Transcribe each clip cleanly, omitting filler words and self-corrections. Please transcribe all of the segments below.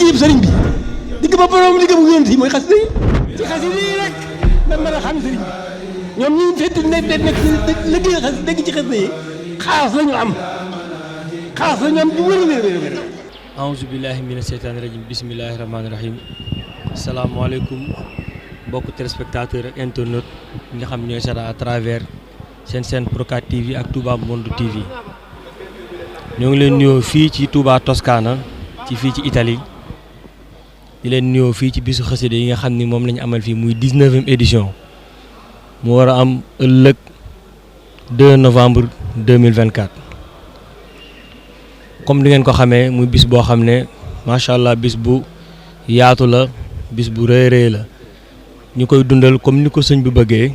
liggéeyub sëriñ bi digg ba borom liggéey bu yonent yi mooy xasida yi ci xasida yi rek da mën a xam sëriñ bi ñoom ñu fekk nekk liggéey xas dégg ci xasida yi xaas la ñu am bu wér. aouzu billahi mina seytaani rajim bismillahi rahmaani rahim salaamaaleykum mbokk téléspectateur ak internet nga xam ñooy seetaan à travers seen chaîne Procat TV ak Touba Monde TV ñoo ngi leen nuyoo fii ci Touba Toscana ci fii ci Italie di leen nuyoo fii ci bisu xasida yi nga xam ni moom lañu amal fii muy 19e édition mu war a am ëllëg 2 novembre 2024 comme di ngeen ko xamee muy bis boo xam ne macha allah bis bu yaatu la bis bu rëy la ñu koy dundal comme ni ko sëñ bi bëggee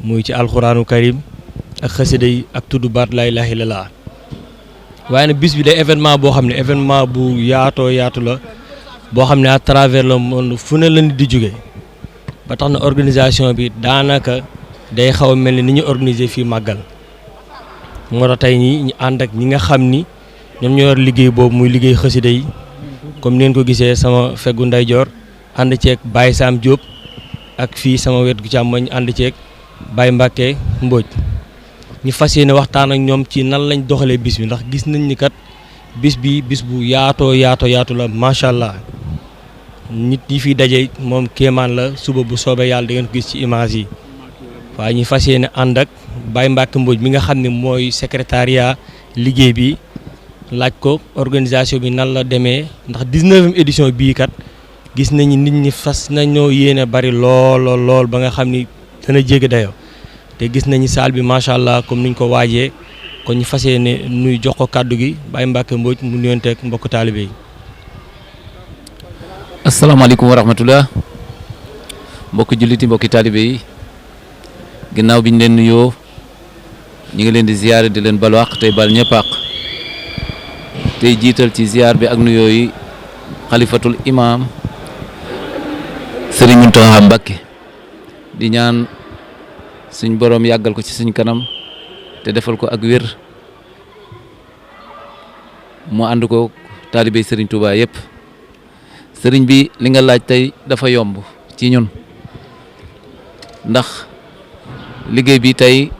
muy ci alxuraanu karim ak xasida yi ak tudd baat laa ilaaha illallaah waaye nag bis bi day événement boo xam ne événement bu yaatoo yaatu la boo xam ne à travers le monde fu ne la nit di jóge ba tax na organisation bi daanaka day xaw a mel ni ñu organiser fii màggal moo tax tey ñi ànd ak ñi nga xam ni ñoom ñoo yor liggéey boobu muy liggéey xasida yi comme ni ngeen ko gisee sama feggu ndeyjoor ànd ceeg Baye Sam Diop ak fii sama wet gu càmmoñ ànd ceeg Baye Mbacke Mbodj ñu fas yéene waxtaan ak ñoom ci nan lañ doxalee bis bi ndax gis nañ ni kat bis bi bis bu yaatu la macha allah nit ñi fiy daje moom kéemaan la suba bu soobee yàlla da ngeen ko gis ci image yi waaye ñu fas yéene ànd ak Baye Mbacke Mbodj mi nga xam ne mooy secrétariat liggéey bi. laaj ko organisation bi nan la demee ndax 19e édition bii kat gis nañu nit ñi fas nañoo yéene bari lool ba nga xam ni dana jéggi dayoo te gis nañu salle bi macha allah comme niñ ko waajee kon ñu fas yéene nuy jox ko kàddu gi Baye Mbacke Mbodj mu nuyonteeg mbokk taalibe yi. asalaamaaleykum wa rahmatullah mbokki julliti mbokki taalibe yi ginnaaw bi ñu leen nuyoo ñu ngi leen di ziyaare di leen balu àq tey bal ñëpp àq tey jiital ci ziar bi ak nuyoo yi xalifatul imaam Serigne Mountakha Mbacké di ñaan suñ boroom yàggal ko ci suñ kanam te defal ko ak wér mu ànd ko taalibey Serigne Touba yëpp Serigne bi li nga laaj tey dafa yomb ci ñun ndax liggéey bi tey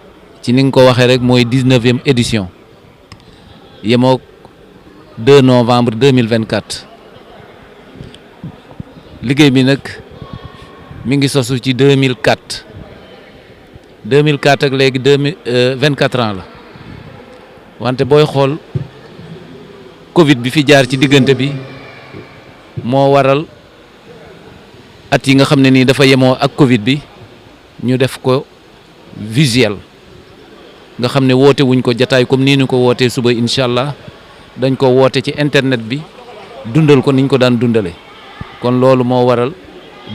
ci ni nga ko waxee rek mooy 19e édition yemoo 2 novembre 2024 liggéey bi nag mi ngi sosu ci 2004 ak léegi 24 ans la wante booy xool Covid bi fi jaar ci diggante bi moo waral at yi nga xam ne nii dafa yemoo ak Covid bi ñu def ko visuel nga xam ne woote wuñ ko jataay comme nii ñu ko wootee suba incha allah. dañ ko woote ci internet bi dundal ko niñ ko daan dundale kon loolu moo waral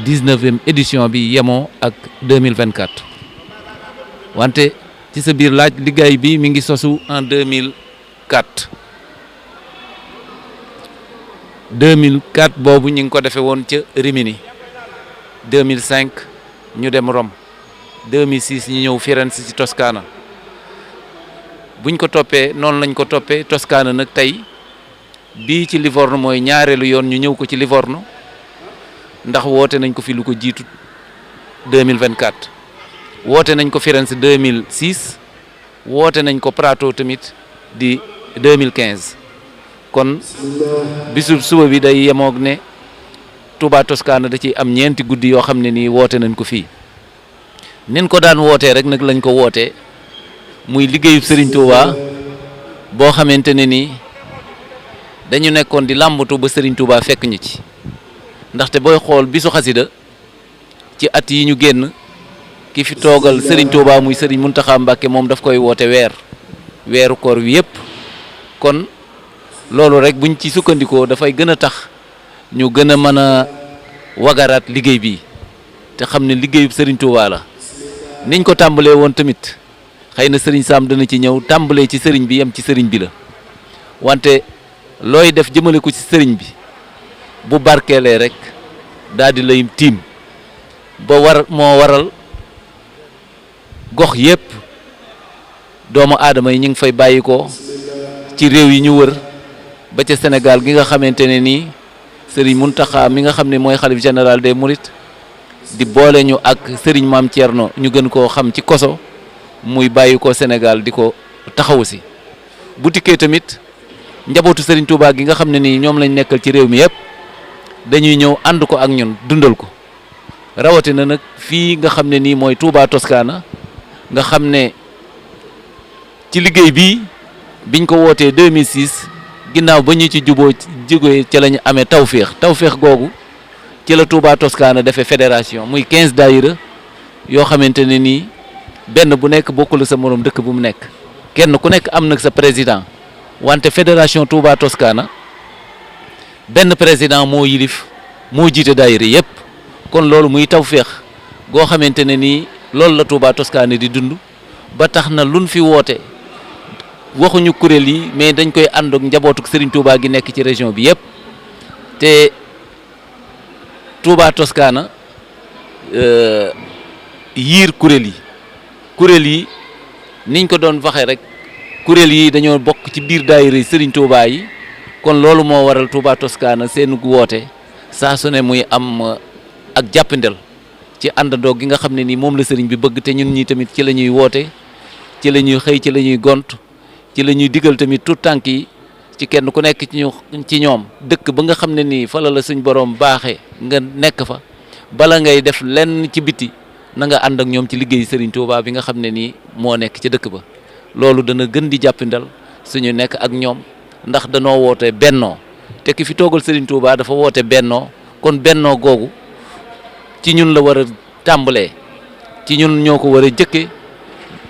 19e édition bi yemoo ak 2024 wante ci sa biir laaj liggéey bi mi ngi sosu en 2004 boobu ñu ngi ko defee woon ca Rimini 2005 ñu dem Rome 2006 ñu ñëw Firenze ci Toscana buñ ko toppee noonu lañ ko toppee Toscana nag tey bii ci Livorno mooy ñaareelu yoon ñu ñëw ko ci Livorno ndax woote nañ ko fi lu ko jiitu 2024 woote nañ ko Firenze 2006 woote nañ ko Prato tamit di 2015 kon bisu suba bi day yemoog ne Touba Toscana da ciy am ñeenti guddi yoo xam ne nii woote nañ ko fii nin ko daan wootee rek nag lañ ko wootee muy liggéeyu Serigne Touba boo xamante ne nii dañu nekkoon di làmbatu ba Serigne Touba fekk ñu ci ndaxte booy xool bisu xasida ci at yi ñu génn ki fi toogal Serigne Touba muy Serigne Mountakha Mbacké moom daf koy woote weeru koor wi yëpp kon loolu rek buñ ci sukkandikoo dafay gën a tax ñu gën a mën a wagaraat liggéey bi te xam ne liggéeyu Serigne Touba la niñ ko tàmbalee woon tamit xëy na Serigne Sam dana ci ñëw tàmbalee ci Serigne bi yem ci Serigne bi la wante looy def jëmale ko ci Serigne bi bu barkeelee rek daal di lay tiim ba moo waral gox yëpp doomu aadama yi ñu ngi fay bàyyi ko ci réew yi ñu wër ba ca Sénégal gi nga xamante ne nii Serigne Mountakha mi nga xam ne mooy xalif général des Mourides di boole ñu ak Serigne Mame Thierno ñu gën koo xam ci Koso muy bàyyi ko Sénégal di ko taxawu si bu dikkee tamit njabootu Serigne Touba gi nga xam ne nii ñoom lañ nekkal ci réew mi yëpp dañuy ñëw ànd ko ak ñun dundal ko rawatina nag fii nga xam ne nii mooy Touba Toscana nga xam ne ci liggéey bii biñ ko wootee 2006 ginnaaw ba ñu ci jugee ci la ñu amee tawféex googu ci la Touba Toscana defee fédération muy 15 daayira yoo xamante ne nii benn bu nekk bokkul sa morom dëkk bu mu nekk kenn ku nekk am nag sa président wante fédération Touba Toscana benn président moo yilif moo jiite daayira yépp kon loolu muy tawféex goo xamante ne nii loolu la Touba Toscana di dund ba tax na luñ fi woote waxuñu kuréel yi mais dañ koy ànd ak njabootu Serigne Touba gi nekk ci région bi yépp te Touba Toscana yiir kuréel yi niñ ko doon waxee rek kuréel yi dañoo bokk ci biir daayira Serigne Touba yi kon loolu moo waral Touba Toscana seen woote saa su ne muy am ak jàppandel ci àndandoo gi nga xam ne nii moom la Serigne bi bëgg te ñun ñi tamit ci la ñuy woote ci la ñuy xëy ci la ñuy gont ci la ñuy digal tamit tout tànk yi ci kenn ku nekk ci ñoom dëkk ba nga xam ne nii fa la suñ borom baaxee nga nekk fa bala ngay def lenn ci biti na nga ànd ak ñoom ci liggéey Serigne Touba bi nga xam ne nii moo nekk ci dëkk ba loolu dana gën di jàppandal suñu nekk ak ñoom ndax danoo woote bennoo te ki fi toogal Serigne Touba dafa woote bennoo kon bennoo googu ci ñun la war a tàmbalee ci ñun ñoo ko war a jëkke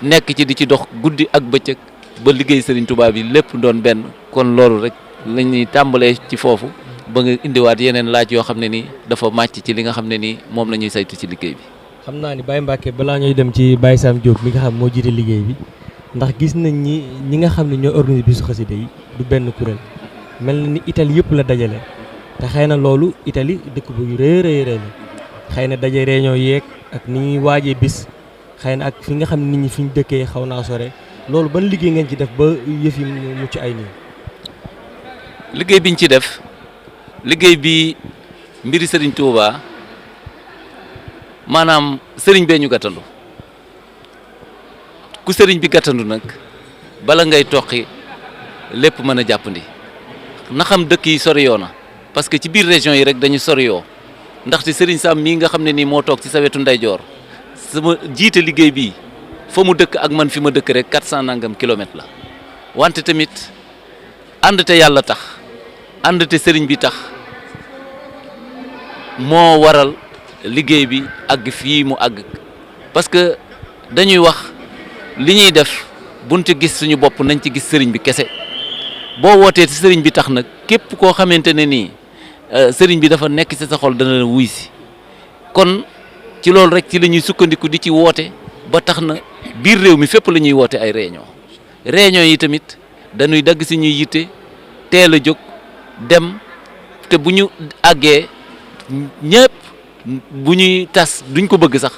nekk ci di ci dox guddi ak bëccëg ba liggéey Serigne Touba bi lépp doon benn kon loolu rek la ñuy tàmbalee ci foofu ba nga indiwaat yeneen laaj yoo xam ne nii dafa màcc ci li nga xam ne nii moom la ñuy saytu ci liggéey bi. xam naa ni Baye Mbacke balaa ñuy dem ci Baye Sam Diop mi nga xam moo jiite liggéey bi ndax gis nañ ñi nga xam ne ñoo organisé bisu xasida yi du benn kuréel mel na ni Italie yëpp la dajale te xëy na loolu Italie dëkk bu rëy la xëy na daje réunion yeeg ak ni ñuy waajee bis xëy na ak fi nga xam ne nit ñi fi ñu dëkkee xaw naa sore loolu ban liggéey ngeen ci def ba yëf yi mucc ay nii. liggéey biñ ci def liggéey bi mbiri Serigne Touba maanaam Serigne bee ñu gàttandu ku Serigne bi gàttandu nag bala ngay toqi lépp mën a jàppandi na xam dëkk yi soriyoo na parce que ci biir région yi rek dañu soriyoo ndaxte Serigne Sam mii nga xam ne nii moo toog ci sa wetu ndeyjoor sama jiite liggéey bii fa mu dëkk ak man fi ma dëkk rek 400 nangam kilomètres la wante tamit ànd te yàlla tax ànd te Serigne bi tax moo waral liggéey bi àgg fii mu àgg parce que dañuy wax li ñuy def buñ ci gis suñu bopp nañ ci gis Serigne bi kese boo wootee ci Serigne bi tax nag képp koo xamante ne nii Serigne bi dafa nekk ci sa xol dana la wuy si kon ci loolu rek ci la ñuy sukkandiku di ci woote ba tax na biir réew mi fépp la ñuy woote ay réunion yi tamit dañuy dagg si ñuy yitte teel a jóg dem te bu ñu àggee ñëpp bu ñuy tas duñ ko bëgg sax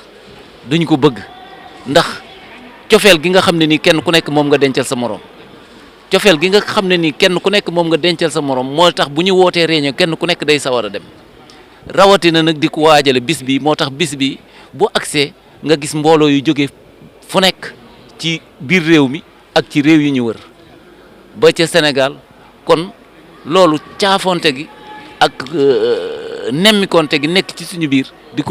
duñ ko bëgg ndax cofeel gi nga xam ne nii kenn ku nekk moom nga dencal sa morom cofeel gi nga xam ne nii kenn ku nekk moom nga dencal sa morom moo tax bu ñu wootee réunion kenn ku nekk day sawar a dem rawatina nag di ko waajale bis bi moo tax bis bi bu agsee nga gis mbooloo yu jógee fu nekk ci biir réew mi ak ci réew yi ñu wër ba ca Sénégal kon loolu caafonte gi ak nemmikonte gi nekk ci suñu biir di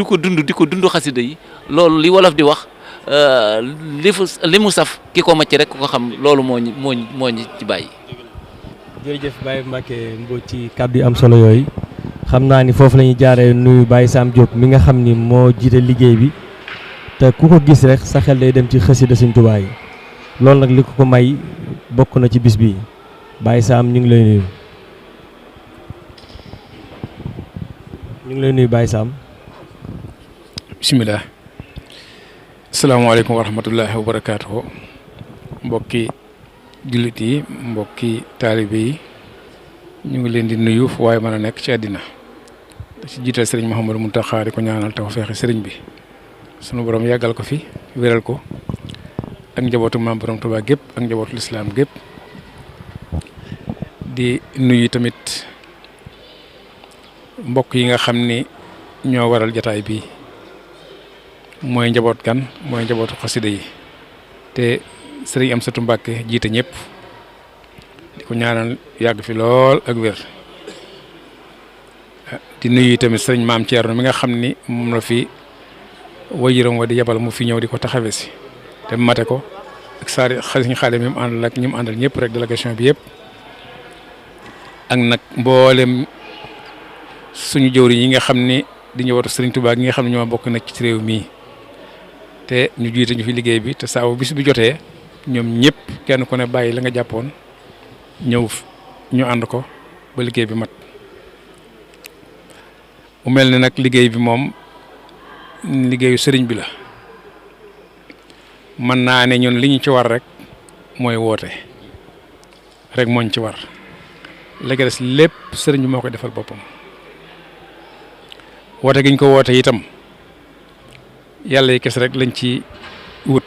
ko dund xasida yi loolu li wolof di wax li mu saf ki ko macc rek ko xam loolu moo ñu ci bàyyi. jërëjëf Baye Mbacke Mbodj ci kàddu yu am solo yooyu xam naa ni foofu la ñuy jaaree nuyu Baye Sam Diop mi nga xam ni moo jiite liggéey bi te ku ko gis rek sa xel day dem ci xasida Sëñ Tuubaa yi loolu nag li ko may bokk na ci bis bi Baye Sam ñu ngi lay nuyu. Baye Sam. bisimilah. asalaamaaleykum wa rahmatullahi wa barakaatuhu. mbokki jullit yi mbokki taalibe yi ñu ngi leen di nuyu fu waaye mën a nekk ci àddina ci jiital sëriñ Mouhamadou Mountakha di ko ñaanal tawfeex sëriñ bi sunu borom yàggal ko fi wéral ko ak njabootu maam borom Tuubaa gépp ak njabootu lislaam gépp di nuyu tamit mbokk yi nga xam ni ñoo waral jataay bi mooy njaboot kan mooy njabootu xasida yi te sëriñ Amsatu Mbàkke jiite ñëpp di ko ñaanal yàgg fi lool ak wér di nuyu tamit sëriñ Maam Thierno mi nga xam ni moom la fi wajuram wa di yebal mu fi ñëw di ko taxawe si te mate ko ak sëriñ Xaadim mi mu àndal ak ñi mu àndal ñëpp rek délégation bi yëpp ak nag mboolem suñu jëwriñ yi nga xam ni di njabootu sëriñ Tuubaa gi nga xam ne ñoo bokk nag ci réew mii te ñu jiite ñu fi liggéey bi te saa bis bi jotee ñoom ñëpp kenn ku ne bàyyi la nga jàppoon ñëw ñu ànd ko ba liggéey bi mat mu mel ni nag liggéey bi moom liggéeyu sëriñ bi la mën naa ne ñun li ñu ci war rek mooy woote rek mooñ ci war la nga des lépp sëriñ bi moo koy defal boppam woote gi ñu ko woote itam yàlla yi kes rek lañ ci wut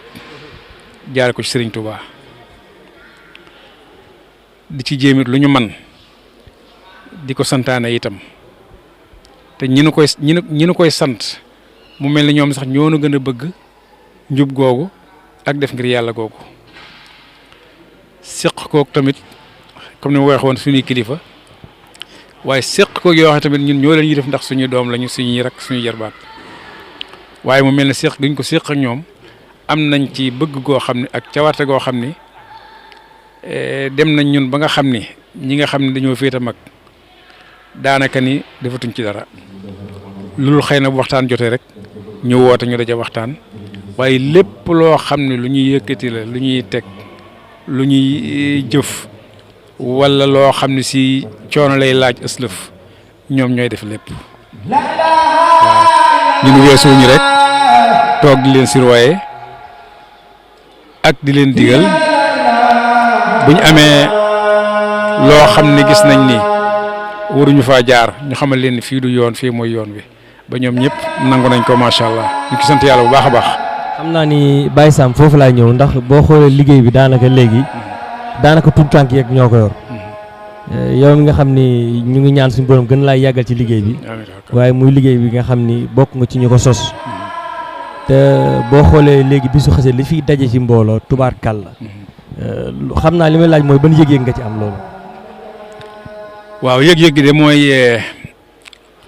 jaare ko ci sëriñ Touba di ci jéemit lu ñu man di ko santaane itam te ñi nu koy sant mu mel ni ñoom sax ñoo nu gën a bëgg njub googu ak def ngir yàlla googu séq kook tamit comme ni ma waxoon suñuy kilifa waaye séq kook yoo xam tamit ñun ñoo leen yi def ndax suñuy doom lañu suñuy rak suñuy jarbaat waaye mu mel ne séq duñ ko séq ak ñoom am nañ ci bëgg goo xam ne ak cawarte goo xam ni dem nañ ñun ba nga xam ni ñi nga xam ne dañoo féete mag daanaka ni defatuñ ci dara loolu xëy na bu waxtaan jotee rek ñu woote ñu daje waxtaan waaye lépp loo xam ne lu ñuy yëkkati la lu ñuy teg lu ñuy jëf wala loo xam ne si coono lay laaj ëslëf ñoom ñooy def lépp waaw ñun weesuwuñu rek toog di leen surveiller ak di leen digal bu ñu amee loo xam ne gis nañ ni waruñu faa jaar ñu xamal leen ni fii du yoon fii mooy yoon wi ba ñoom ñëpp nangu nañ ko macha allah ñu ngi sant yàlla bu baax a baax. xam naa ni Baye Sam foofu laay ñëw ndax boo xoolee liggéey bi daanaka léegi daanaka tout tànk yeeg ñoo ko yor yow mi nga xam ni ñu ngi ñaan suñu borom gën laa yàggal ci liggéey bi waaye muy liggéey bi nga xam ni bokk nga ci ñu ko sos te boo xoolee léegi bisu xasee li fi daje ci mbooloo tubaarkàlla xam naa li may laaj mooy ban yëg-yëg nga ci am loolu. waaw yëg-yëg gi de mooy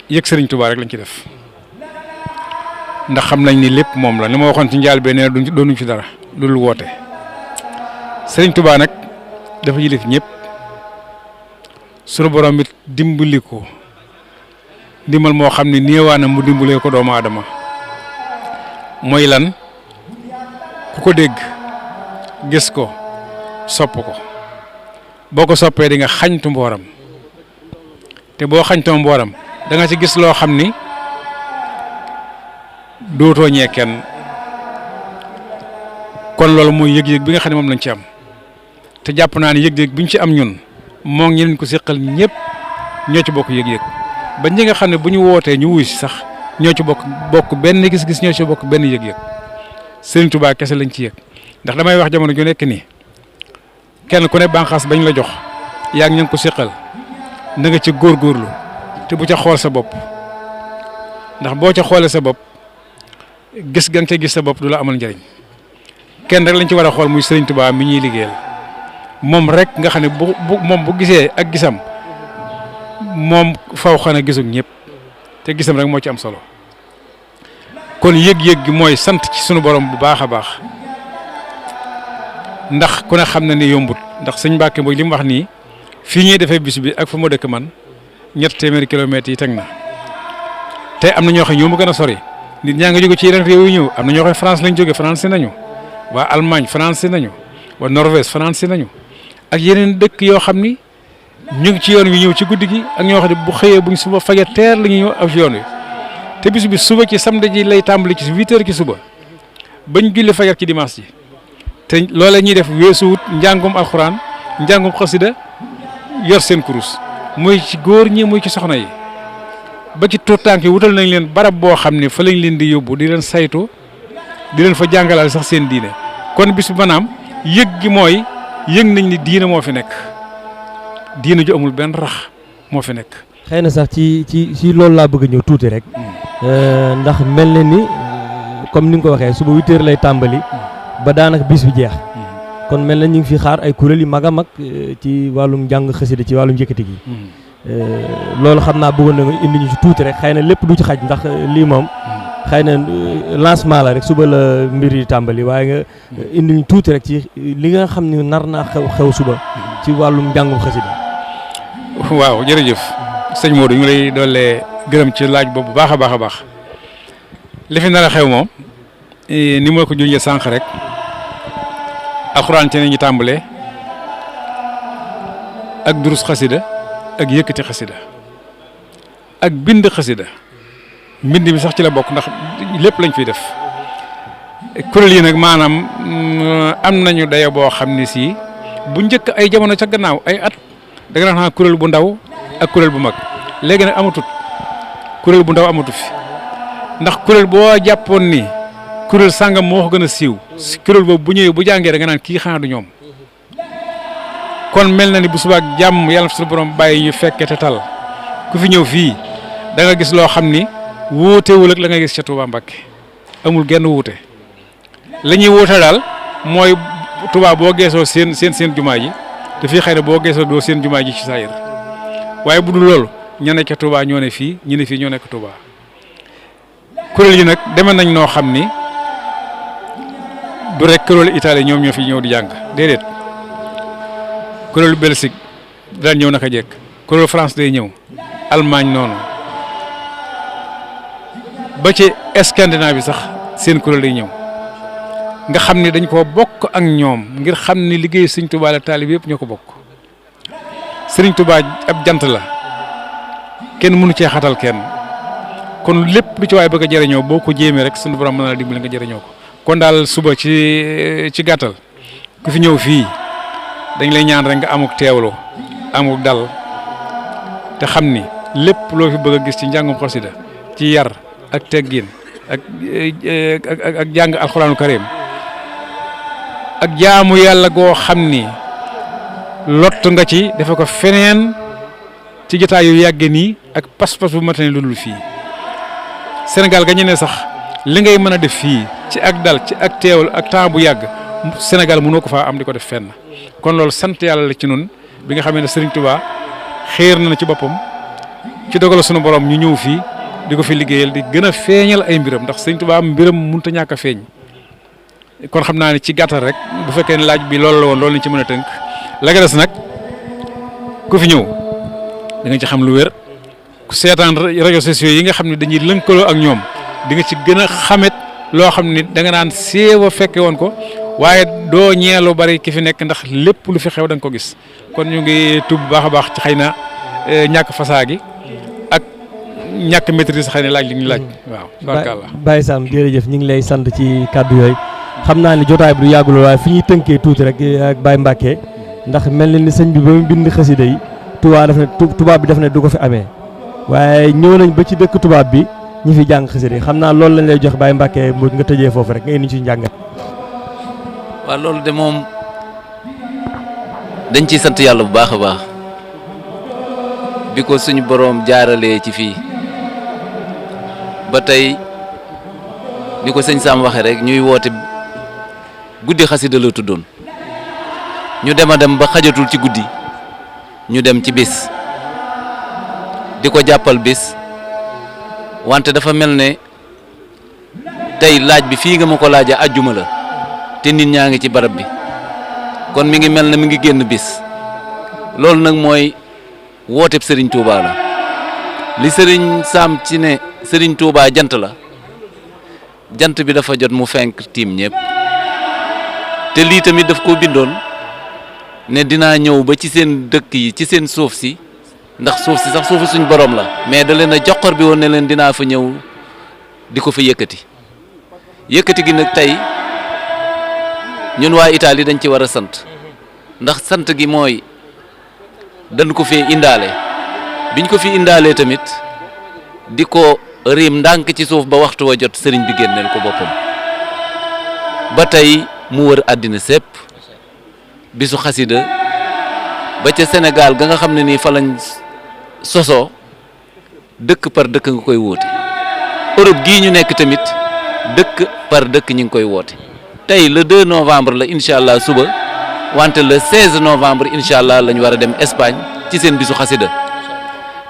yëg Sëriñ Tuubaa rek lañ ci def ndax xam nañ ni lépp moom la ni ma waxoon ci njaal bee nee na doonuñ fi dara loolu woote Sëriñ Tuubaa nag dafa yilif ñëpp sunu borom it dimbali ko ndimbal moo xam ne néewaana mu dimbalee ko doomu aadama mooy lan ku ko dégg gis ko sopp ko boo ko soppee di nga xañtu mbooram te boo xañtoo mbooram da nga ci gis loo xam ni dootoo ñee kenn kon loolu mooy yëg-yëg bi nga xam ne moom lañ ci am te jàpp naa ne yëg-yëg bi ñu ci am ñun moo ngi leen ko seqal ñëpp ñoo ci bokk yëg-yëg ba ñi nga xam ne bu ñu wootee ñu wuy si sax ñoo ci bokk benn gis-gis ñoo ci bokk benn yëg-yëg Sëriñ Tuubaa kese lañ ci yëg ndax damay wax jamono ju nekk nii kenn ku ne bànqaas bañ la jox yaa ngi ña ngi ko seqal na nga ci góorgóorlu te bu ca xool sa bopp ndax boo ca xoolee sa bopp gis nga ca gis sa bopp du la amal njëriñ kenn rek lañ ci war a xool muy Sëriñ Tuubaa mi ñuy liggéeyal moom rek nga xam ne moom bu gisee ak gisam moom faw xana gisug ñëpp te gisam rek moo ci am solo kon yëg-yëg gi mooy sant ci sunu borom bu baax a baax ndax ku ne xam na ni yombut ndax sëñ Mbàkke mooy li mu wax nii fii ñuy defee bis bi ak fa ma dëkk man 300 kilomètres yi teg na te am na ñoo xam ñoo ma gën a sori nit ñaa nga jóge ci yeneen réew yu ñëw am na ñoo xam France lañ jóge français nañu waa Allemagne français nañu waa Norvège français nañu ak yeneen dëkk yoo xam ni ñu ngi ci yoon wi ñëw ci guddi gi ak ñoo xam ne bu xëyee buñ suba fajar teer la ñuy ñëw ak ci yoon wi te bis bi suba ci samedi ji lay tàmbali ci 8 heures ci suba bañ julli fajar ci dimanche ji te loolee ñuy def weesuwut njàngum alxuraan njàngum xasida yor seen kurus muy ci góor ñi muy ci soxna yi ba ci tuutànk yi wutal nañ leen barab boo xam ne fa lañ leen di yóbbu di leen saytu di leen fa jàngalal sax seen diine kon bis bi maanaam yëg gi mooy yëg nañ ni diine moo fi nekk diine ju amul benn rax moo fi nekk xëy na sax ci loolu laa bëgg a ñëw tuuti rek ndax mel na ni comme ni nga ko waxee suba 8 heures lay tàmbali ba daanaka bis bi jeex kon mel na ñu ngi fi xaar ay kuréel yu mag a mag ci wàllum njàng xasida ci wàllum yëkkati gi loolu xam naa bëggoon na nga indi ñu ci tuuti rek xëy na lépp du ci xaj ndax lii moom xëy na lancement la rek suba la mbir yi tàmbali waaye nga indi ñu tuuti rek ci li nga xam ne nar naa xew suba ci wàllum njàngum xasida. waaw jërëjëf sëñ Modou ñu lay doole gërëm ci laaj boobu bu baax a baax a baax li fi nar a xew moom ni ma ko junjee sànq rek alxuraan ci nañu tàmbalee ak durus xasida ak yëkkati xasida ak bind xasida mbind mi sax ci la bokk ndax lépp lañ fiy def kuréel yi nag maanaam am nañu dayo boo xam ne si bu njëkk ay jamono ca gannaaw ay at da nga naan kuréel bu ndaw ak kuréel bu mag léegi nag amatut kuréel bu ndaw amatu fi ndax kuréel boo jàppoon ni kuréel sàngam moo ko gën a siiw kuréel boobu bu ñëwee bu jàngee da nga naan kii xanaa du ñoom kon mel na ni bu subaak jàmm yàlla suñu borom bàyyi ñu fekke te tal ku fi ñëw fii da nga gis loo xam ni wuutewul ak la nga gis ca Touba Mbacké amul genn wuute la ñuy wuute daal mooy Touba boo geesoo seen jumaa ji te fii xëy na boo geesoo doo seen jumaa ji ci saayir waaye bu dul loolu ña nekk ca Touba ñoo ne fii ñu ne fii ñoo nekk Touba kuréel yi nag deme nañ noo xam ni du rek kuréelu Italie ñoom ñoo fi ñëw di jàng déedéet kuréelu Belgique daan ñëw naka jekk kuréelu France day ñëw Allemagne noonu ba ci Scandinavie sax seen kuréel day ñëw nga xam ni dañ koo bokk ak ñoom ngir xam ni liggéey Sëriñ Tuubaa la taalib yëpp ñoo ko bokk Sëriñ Tuubaa ab jant la kenn mënu cee xatal kenn kon lépp lu ci waay bëgg a jëriñoo boo ko jéemee rek suñu borom mën na dimbali nga jëriñoo ko kon daal suba ci gàttal ku fi ñëw fii dañ lay ñaan rek nga amuk teewlu amuk dal te xam ni lépp loo fi bëgg a gis ci njàngum xasida ci yar ak teggin ak jàng alxuraanu karim ak jaamu yàlla goo xam ni lott nga ci defe ko feneen ci jotaay yu yàgge nii ak pas-pas bu matane lu dul fii Sénégal ga ñu ne sax li ngay mën a def fii ci ak dal ci ak teewul ak temps bu yàgg Sénégal mënoo ko faa am di ko def fenn kon loolu sant yàlla la ci nun bi nga xamee ne Serigne Touba xéer na ci boppam ci dogal sunu borom ñu ñëw fii di ko fi liggéeyal di gën a feeñal ay mbiram ndax Serigne Touba mbiram mënut a ñàkk a feeñ kon xam naa ne ci gàttal rek bu fekkee ne laaj bi loolu la woon loolu lañ ci mën a tënk la nga des nag ku fi ñëw da nga ci xam lu wér ku seetaan réseaux sociaux yi nga xam ne dañuy lënkaloo ak ñoom di nga ci gën a xamet loo xam ne da nga naan séewa fekke woon ko waaye doo ñeelu bari ki fi nekk ndax lépp lu fi xew da nga ko gis kon ñu ngi tub bu baax a baax ci xëy na ñàkk fasaa gi ak ñàkk maîtrise xëy na laaj li ñu laaj waaw barkallah Baye Sam jërëjëf ñu ngi lay sant ci kàddu yooyu xam naa ni jotaay bi du yàggul waaye fi ñuy tënkee tuuti rek ak Baye Mbacké ndax mel na ni sëñ bi ba mu bind xasida yi tubaab bi def ne du ko fi amee waaye ñëw nañ ba ci dëkk tubaab bi ñi fi jàng xasida yi xam naa loolu lañ lay jox Baye Mbacké mu nga tëjee foofu rek nga indi ci njàngat. waaw loolu de moom dañ ciy sant yàlla bu baax a baax bi ko suñu boroom jaaralee ci fii ba tey ni ko sëñ Sam waxee rek ñuy woote guddi xasida la tuddoon ñu dem a dem ba xajatul ci guddi ñu dem ci bis di ko jàppal bis wante dafa mel ne tey laaj bi fii nga ma ko laajee ajjuma la te nit ñaa ngi ci barab bi kon mi ngi mel ne mi ngi génn bis loolu nag mooy wooteb Serigne Touba la li Serigne Sam ci ne Serigne Touba jant la jant bi dafa jot mu fenk tiim ñëpp te lii tamit daf ko bindoon ne dinaa ñëw ba ci seen dëkk yi ci seen suuf si ndax suuf si sax suufu suñ borom la mais da leen a joxor bi woon ne leen dinaa fa ñëw di ko fa yëkkati gi nag tey ñun waa Italie dañ ci war a sant ndax sant gi mooy dañ ko fi indaale biñ ko fi indaalee tamit di ko riim ndànk ci suuf ba waxtu wa jot sëriñ bi génneel ko boppam ba tey mu wër àddina sépp bisu xasida ba ca Sénégal ga nga xam ne nii fa lañ sosoo dëkk par dëkk nga koy woote Europe gii ñu nekk tamit dëkk par dëkk ñu ngi koy woote tey le 2 novembre la incha allah suba wante le 16 novembre incha allah la ñu war a dem Espagne ci seen bisu xasida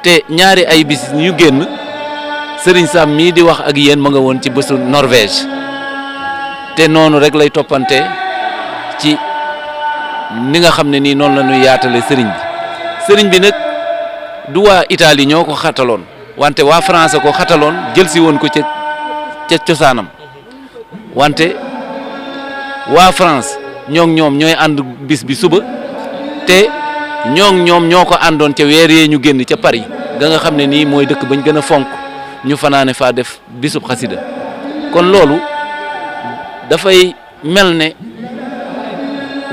te ñaari ay bis ñu génn Serigne Sam mii di wax ak yéen ma nga woon ci bésu Norvège te noonu rek lay toppante ci ni nga xam ne nii noonu la ñuy yaatale sëriñ bi nag du waa Italie ñoo ko xataloon wante waa France ko xataloon jël si woon ko ca cosaanam wante waa France ñoom ñooy ànd bis bi suba te ñoom ñoo ko àndoon ca weer yee ñu génn ca Paris ga nga xam ne nii mooy dëkk bañ gën a fonk ñu fanaane faa def bisub xasida kon loolu dafay mel ne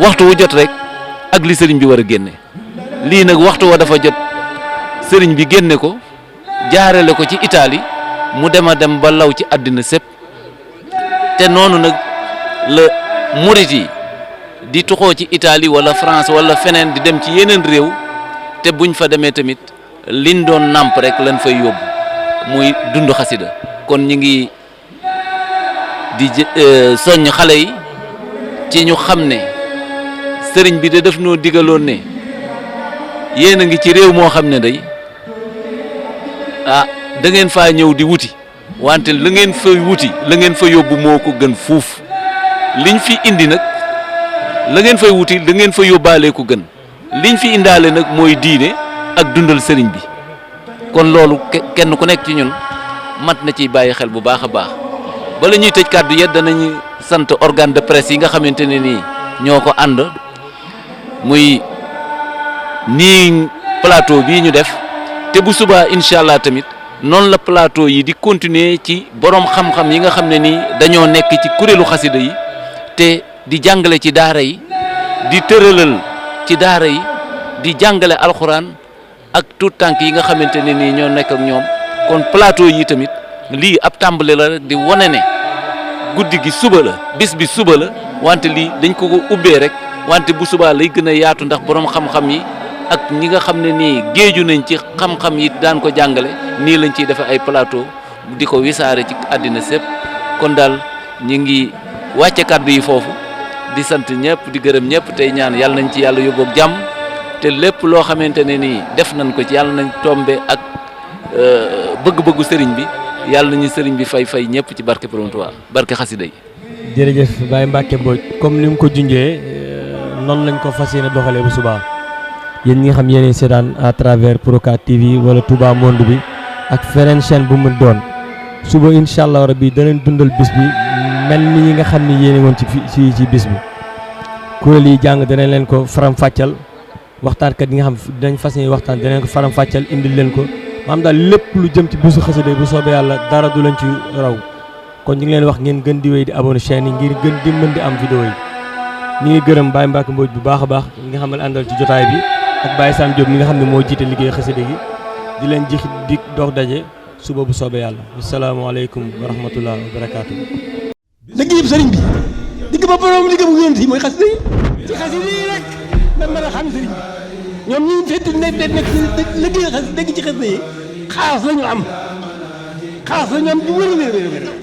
waxtu wu jot rek ak li sëriñ bi war a génne lii nag waxtu wa dafa jot sëriñ bi génne ko jaarale ko ci Italie mu dem ba law ci àddina sépp te noonu nag la murit yi di tuxoo ci Italie wala France wala feneen di dem ci yeneen réew te buñ fa demee tamit liñ doon nàmp rek lañ fay yóbbu muy dund xasida kon ñi ngi di soññ xale yi ci ñu xam ne sëriñ bi de def noo digaloon ne yéen a ngi ci réew moo xam ne day da ngeen faa ñëw di wuti wante la ngeen fa wuti la ngeen fa yóbbu moo ko gën fuuf liñ fi indi nag la ngeen fay wuti la ngeen fa yóbbaale ko gën liñ fi indaale nag mooy diine ak dundal sëriñ bi kon loolu kenn ku nekk ci ñun mat na ciy bàyyi xel bu baax a baax bala ñuy tëj kàddu yet danañu sant organe de presse yi nga xamante ne nii ñoo ko ànd muy nii plateau bii ñu def te bu subaa incha allah tamit noonu la plateau yi di continuer ci borom xam-xam yi nga xam ne nii dañoo nekk ci kuréelu xasida yi te di jàngale ci daara yi di tëralal ci daara yi di jàngale alxuraan ak tout tànk yi nga xamante ne nii ñoo nekk ak ñoom kon plateau yi tamit lii ab tàmbali la rek di wane ne guddi gi suba la bis bi suba la wante lii dañ ko ubbee rek wante bu subaa lay gën a yaatu ndax borom xam-xam yi ak ñi nga xam ne nii géeju nañ ci xam-xam yi daan ko jàngale nii lañ ciy defee ay plateau di ko wisaare ci àddina sépp kon daal ñi ngi wàcce kàddu yi foofu di sant ñëpp di gërëm ñëpp tey ñaan yàlla nañ ci yàlla yóbbu ak jàmm te lépp loo xamante ne nii def nañ ko ci yàlla nañ tombe ak bëgg-bëggu sëriñ bi yàlla nañu sëriñ bi fay ñëpp ci barke Borom Tuubaa barke xasida yi. jërëjëf Baye Mbacke Mbodj comme ni mu ko junjee noonu lañ ko fas yéene doxalee bu subaa yéen ñi nga xam yéenay seetaan à travers Procat TV wala Touba Monde bi ak feneen chaîne bu mu doon suba incha allah rabbi danañ dundal bis bi mel ni ñi nga xam ni yéene woon ci bis bi kuréel yi jàng danañ leen ko faram-fàccal waxtaankat yi nga xam dinañ fas yéene waxtaan danañ ko faram-fàccal indil leen ko maanaam daal lépp lu jëm ci bisu xasida bu soobee yàlla dara du leen ci raw kon ñu ngi leen wax ngeen gën di wéy di abonné chaîne yi ngir gën di mën di am vidéo yi ñu ngi gërëm Baye Mbacke Mbodj bu baax a baax ñi nga xam ne àndal ci jotaay bi ak Baye Sam Diop mi nga xam ne moo jiite liggéey xasida gi di leen ji di dox daje suba bu soobee yàlla asalaamaaleykum wa rahmatullah wa barakaatu. liggéeyub sëriñ bi digg ba borom liggéey bu yonent yi mooy xasida yi ci xasida yi rek da mën a xam sëriñ bi ñoom ñu fekk nekk liggéey xas dégg ci xasida yi xaas la ñu am bu wér